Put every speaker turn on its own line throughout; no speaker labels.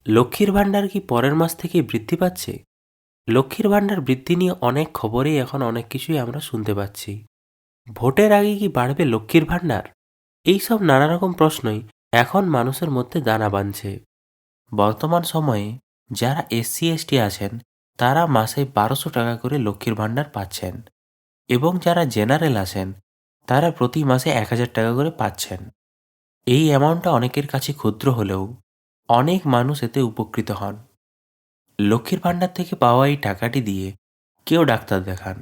লক্ষ্মীর ভাণ্ডার কি পরের মাস থেকেই বৃদ্ধি পাচ্ছে? লক্ষ্মীর ভাণ্ডার বৃদ্ধি নিয়ে অনেক খবরেই এখন অনেক কিছুই আমরা শুনতে পাচ্ছি। ভোটের আগে কি বাড়বে লক্ষ্মীর ভাণ্ডার? এইসব নানা রকম প্রশ্নই এখন মানুষের মধ্যে দানা বাঁধছে। বর্তমান সময়ে যারা SC/ST আছেন তারা মাসে 1200 টাকা করে লক্ষ্মীর ভাণ্ডার পাচ্ছেন, এবং যারা জেনারেল আছেন তারা প্রতি মাসে 1000 টাকা করে পাচ্ছেন। এই অ্যামাউন্টটা অনেকের কাছে ক্ষুদ্র হলেও অনেক মানুষ এতে উপকৃত হন। লক্ষ্মীর ভাণ্ডার থেকে পাওয়া এই টাকাটি দিয়ে কেউ ডাক্তার দেখান,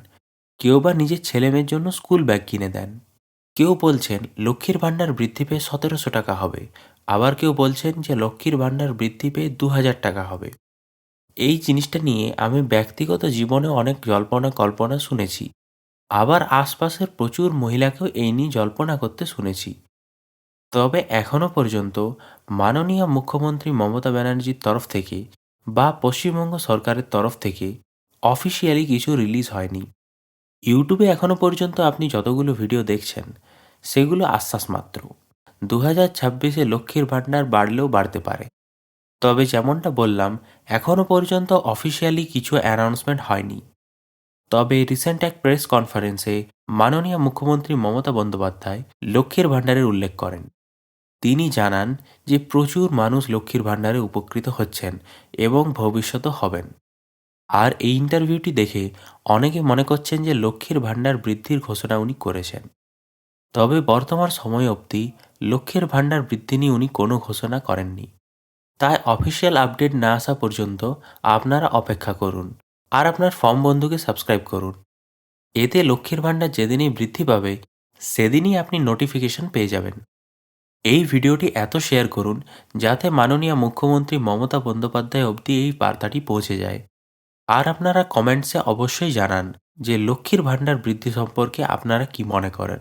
কেউ বা নিজের ছেলেমেয়ের জন্য স্কুল ব্যাগ কিনে দেন। কেউ বলছেন লক্ষ্মীর ভাণ্ডার বৃদ্ধি পেয়ে 1700 টাকা হবে, আবার কেউ বলছেন যে লক্ষ্মীর ভাণ্ডার বৃদ্ধি পেয়ে 2000 টাকা হবে। এই জিনিসটা নিয়ে আমি ব্যক্তিগত জীবনে অনেক জল্পনা কল্পনা শুনেছি, আবার আশপাশের প্রচুর মহিলাকেও এই নিয়ে জল্পনা করতে শুনেছি। তবে এখনও পর্যন্ত মাননীয় মুখ্যমন্ত্রী মমতা ব্যানার্জির তরফ থেকে বা পশ্চিমবঙ্গ সরকারের তরফ থেকে অফিসিয়ালি কিছু রিলিজ হয়নি। ইউটিউবে এখনও পর্যন্ত আপনি যতগুলো ভিডিও দেখছেন সেগুলো আশ্বাস মাত্র। 2026-এ লক্ষ্মীর ভাণ্ডার বাড়লেও বাড়তে পারে, তবে যেমনটা বললাম এখনও পর্যন্ত অফিসিয়ালি কিছু অ্যানাউন্সমেন্ট হয়নি। তবে রিসেন্ট এক প্রেস কনফারেন্সে মাননীয় মুখ্যমন্ত্রী মমতা বন্দ্যোপাধ্যায় লক্ষ্মীর ভাণ্ডারের উল্লেখ করেন। তিনি জানান যে প্রচুর মানুষ লক্ষ্মীর ভাণ্ডারে উপকৃত হচ্ছেন এবং ভবিষ্যতেও হবেন। আর এই ইন্টারভিউটি দেখে অনেকে মনে করছেন যে লক্ষ্মীর ভাণ্ডার বৃদ্ধির ঘোষণা উনি করেছেন। তবে বর্তমান সময় অবধি লক্ষ্মীর ভাণ্ডার বৃদ্ধি নিয়ে উনি কোনো ঘোষণা করেননি। তাই অফিসিয়াল আপডেট না আসা পর্যন্ত আপনারা অপেক্ষা করুন আর আপনার ফর্ম বন্ধুকে সাবস্ক্রাইব করুন। এতে লক্ষ্মীর ভাণ্ডার যেদিনই বৃদ্ধি পাবে সেদিনই আপনি নোটিফিকেশন পেয়ে যাবেন। এই ভিডিওটি এত শেয়ার করুন যাতে মাননীয় মুখ্যমন্ত্রী মমতা বন্দ্যোপাধ্যায় অবধি এই বার্তাটি পৌঁছে যায়। আর আপনারা কমেন্টসে অবশ্যই জানান যে লক্ষ্মীর ভাণ্ডার বৃদ্ধি সম্পর্কে আপনারা কি মনে করেন।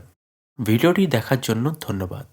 ভিডিওটি দেখার জন্য ধন্যবাদ।